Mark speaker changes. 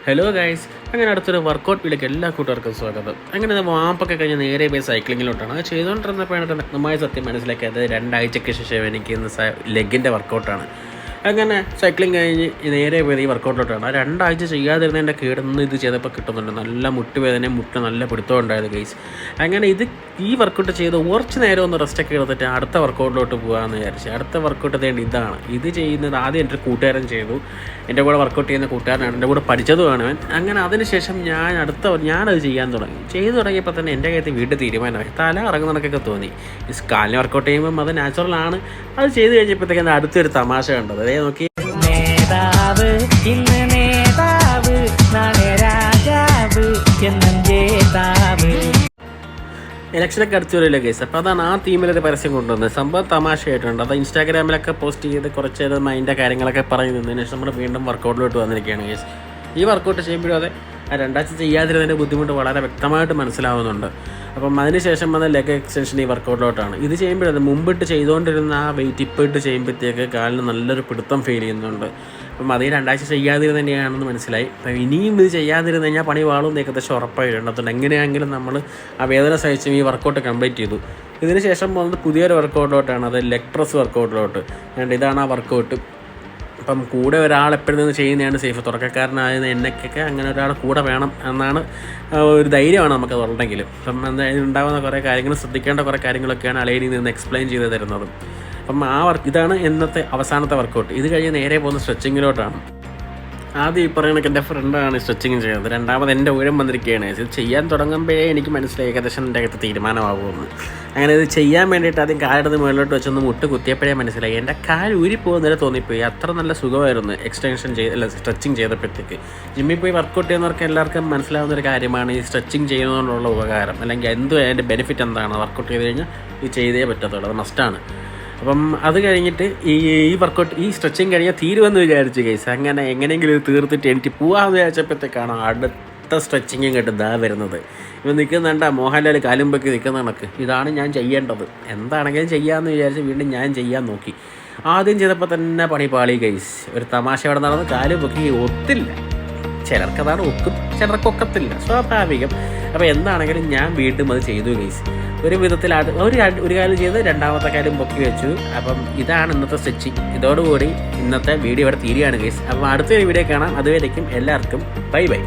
Speaker 1: Hello guys, അങ്ങനെ അടുത്തൊരു workout വീഡിയോക്ക് എല്ലാ കൂട്ടുകാർക്കും സ്വാഗതം. അങ്ങനെ വാമ്പൊക്കെ കഴിഞ്ഞ് നേരെ പോയി സൈക്ലിങ്ങിലോട്ടാണ്. അത് ചെയ്തുകൊണ്ടിരുന്നപ്പോഴാണ് നന്നായി സത്യം മനസ്സിലാക്കിയത്. 2 ആഴ്ചയ്ക്ക് ശേഷം എനിക്ക് ഇന്ന് ലെഗിൻ്റെ വർക്കൗട്ടാണ്. അങ്ങനെ സൈക്ലിങ് കഴിഞ്ഞ് നേരെ പോയത് ഈ വർക്കൗട്ടിലോട്ടാണ്. 2 ആഴ്ച ചെയ്യാതിരുന്നതിൻ്റെ കേടൊന്നും ഇത് ചെയ്തപ്പോൾ കിട്ടുന്നുണ്ട്. നല്ല മുട്ടുവേദനയും നല്ല പിടുത്തം ഉണ്ടായത് ഗൈസ്. അങ്ങനെ ഈ വർക്കൗട്ട് ചെയ്ത് കുറച്ച് നേരം ഒന്ന് റെസ്റ്റൊക്കെ എടുത്തിട്ട് അടുത്ത വർക്കൗട്ടിലോട്ട് പോകാമെന്ന് വിചാരിച്ചു. അടുത്ത വർക്കൗട്ട് ചെയ്യേണ്ട ഇതാണ്. ഇത് ചെയ്യുന്നത് ആദ്യം എൻ്റെ കൂട്ടുകാരൻ ചെയ്തു. എൻ്റെ കൂടെ വർക്കൗട്ട് ചെയ്യുന്ന കൂട്ടുകാരനാണ്, എൻ്റെ കൂടെ പഠിച്ചതുമാണ് അവൻ. അങ്ങനെ അതിനുശേഷം ഞാനത് ചെയ്യാൻ തുടങ്ങി. ചെയ്തു തുടങ്ങിയപ്പോൾ തന്നെ എൻ്റെ കയ്യിൽ വീട്ടിൽ തീരുമാനമായി. തല ഇറങ്ങുന്നതൊക്കെ തോന്നി. ഈ കാലിന് വർക്കൗട്ട് ചെയ്യുമ്പം അത് നാച്ചുറലാണ്. അത് ചെയ്ത് കഴിഞ്ഞപ്പോഴത്തേക്കും അടുത്തൊരു തമാശ കണ്ടത്. അതേ നോക്കി,
Speaker 2: നേതാവ് ഇന്ന് നേതാവ് നാളെ രാജാവ് എന്നും ജേതാവ്.
Speaker 1: ഇലക്ഷനൊക്കെ അടിച്ചു വരില്ല കേസ്. അപ്പോൾ അതാണ് ആ തീമിലൊരു പരസ്യം കൊണ്ടുവന്നത്. സംഭവം തമാശയായിട്ടുണ്ട്. അത് ഇൻസ്റ്റാഗ്രാമിലൊക്കെ പോസ്റ്റ് ചെയ്ത് കുറച്ച് നേരം അതിൻ്റെ കാര്യങ്ങളൊക്കെ പറഞ്ഞു നിന്നതിന് ശേഷം നമ്മൾ വീണ്ടും വർക്കൗട്ടിലോട്ട് വന്നിരിക്കുകയാണ് കേസ്. ഈ വർക്കൗട്ട് ചെയ്യുമ്പോഴും അതെ, 2 ആഴ്ച ചെയ്യാതിരുന്നതിൻ്റെ ബുദ്ധിമുട്ട് വളരെ വ്യക്തമായിട്ട് മനസ്സിലാവുന്നുണ്ട്. അപ്പം അതിനുശേഷം വന്ന ലെഗ് എക്സ്റ്റൻഷൻ ഈ വർക്കൗട്ടിലോട്ടാണ്. ഇത് ചെയ്യുമ്പോഴത് മുമ്പിട്ട് ചെയ്തുകൊണ്ടിരുന്ന ആ വെയിറ്റ് ഇപ്പോൾ ഇട്ട് ചെയ്യുമ്പോഴത്തേക്ക് കാലിന് നല്ലൊരു പിടുത്തം ഫീൽ ചെയ്യുന്നുണ്ട്. അപ്പം അതേ 2 ആഴ്ച ചെയ്യാതിരുന്ന തന്നെയാണെന്ന് മനസ്സിലായി. അപ്പം ഇനിയും ഇത് ചെയ്യാതിരുന്ന് കഴിഞ്ഞാൽ പണി വാളും ഏകദേശം ഉറപ്പായിട്ടുണ്ട്. അതുകൊണ്ട് എങ്ങനെയാണെങ്കിലും നമ്മൾ ആ വേദന സഹിച്ചും ഈ വർക്കൗട്ട് കംപ്ലീറ്റ് ചെയ്തു. ഇതിന് ശേഷം പോകുന്നത് പുതിയൊരു വർക്കൗട്ടിലോട്ടാണ്. അത് ലെഗ് പ്രസ് വർക്കൗട്ടിലോട്ട്. ഇതാണ് ആ വർക്കൗട്ട്. അപ്പം കൂടെ ഒരാൾ എപ്പോഴും നിന്ന് ചെയ്യുന്നതാണ് സേഫ്. തുടക്കക്കാരനായത് എന്നൊക്കെ അങ്ങനെ ഒരാൾ കൂടെ വേണം എന്നാണ് ഒരു ധൈര്യമാണ് നമുക്കത് ഉണ്ടെങ്കിലും. അപ്പം എന്തായാലും ഉണ്ടാകുന്ന കുറേ കാര്യങ്ങൾ, ശ്രദ്ധിക്കേണ്ട കുറേ കാര്യങ്ങളൊക്കെയാണ് അലൈനിൽ നിന്ന് എക്സ്പ്ലെയിൻ ചെയ്ത് തരുന്നത്. അപ്പം ഇതാണ് ഇന്നത്തെ അവസാനത്തെ വർക്കൗട്ട്. ഇത് കഴിഞ്ഞ് നേരെ പോകുന്ന സ്ട്രെച്ചിങ്ങിലോട്ടാണ്. ആദ്യം ഈ പറയുന്ന എൻ്റെ ഫ്രണ്ടാണ് സ്ട്രെച്ചിങ് ചെയ്യുന്നത്. രണ്ടാമത് എൻ്റെ ഊഴം വന്നിരിക്കുകയാണ്. ഇത് ചെയ്യാൻ തുടങ്ങുമ്പോഴേ എനിക്ക് മനസ്സിലായി ഏകദേശം എൻ്റെ അകത്ത് തീരുമാനമാകുമെന്ന്. അങ്ങനെ ഇത് ചെയ്യാൻ വേണ്ടിയിട്ട് ആദ്യം കാലെടുത്ത് മുകളിലോട്ട് വെച്ചൊന്ന് മുട്ട് കുത്തിയപ്പോഴേ മനസ്സിലായി എൻ്റെ കാൽ ഊരിപ്പോകുന്നവരെ തോന്നിപ്പോയി. അത്ര നല്ല സുഖമായിരുന്നു സ്ട്രെച്ചിങ് ചെയ്തപ്പോഴത്തേക്ക്. ജിമ്മിൽ പോയി വർക്കൗട്ട് ചെയ്യുന്നവർക്ക് എല്ലാവർക്കും മനസ്സിലാവുന്നൊരു കാര്യമാണ് ഈ സ്ട്രെച്ചിങ് ചെയ്യുന്നതുകൊണ്ടുള്ള ഉപകാരം, അല്ലെങ്കിൽ അതിൻ്റെ ബെനിഫിറ്റ് എന്താണ്. വർക്കൗട്ട് ചെയ്ത് കഴിഞ്ഞാൽ ഇത് ചെയ്തേ പറ്റത്തുള്ളൂ, അത് മസ്റ്റാണ്. അപ്പം അത് കഴിഞ്ഞിട്ട് ഈ സ്ട്രെച്ചിങ് കഴിഞ്ഞാൽ തീരുമെന്ന് വിചാരിച്ചു കേസ്. അങ്ങനെ എങ്ങനെയെങ്കിലും ഇത് തീർത്തിട്ട് എനിക്ക് പോകാമെന്ന് വിചാരിച്ചപ്പോഴത്തേക്കാണ് അടുത്ത സ്ട്രെച്ചിങ്ങും കേട്ട് വരുന്നത്. ഇപ്പം നിൽക്കുന്നുണ്ട മോഹൻലാൽ കാലുമ്പൊക്കെ നിൽക്കുന്ന കണക്ക്. ഇതാണ് ഞാൻ ചെയ്യേണ്ടത്. എന്താണെങ്കിലും ചെയ്യാമെന്ന് വിചാരിച്ച് വീണ്ടും ഞാൻ ചെയ്യാൻ നോക്കി. ആദ്യം ചെയ്തപ്പോൾ തന്നെ പണി പാളി കേസ്. ഒരു തമാശ അവിടെ നടന്ന് കാലും പൊക്കി ഒത്തില്ല. ചിലർക്കതാണ് ഒക്കും, ചിലർക്ക് ഒക്കത്തില്ല, സ്വാഭാവികം. അപ്പോൾ എന്താണെങ്കിലും ഞാൻ വീണ്ടും അത് ചെയ്തു കേസ്. ഒരു വിധത്തിൽ ഒരു കാലം ചെയ്ത് രണ്ടാമത്തെ കാലം പൊക്കി വെച്ചു. അപ്പം ഇതാണ് ഇന്നത്തെ സ്ട്രെച്ചിങ്. ഇതോടുകൂടി ഇന്നത്തെ വീഡിയോ ഇവിടെ തീരുകയാണ് കേസ്. അപ്പം അടുത്തൊരു വീഡിയോ കാണാം. അതുവരേക്കും എല്ലാവർക്കും ബൈ ബൈ.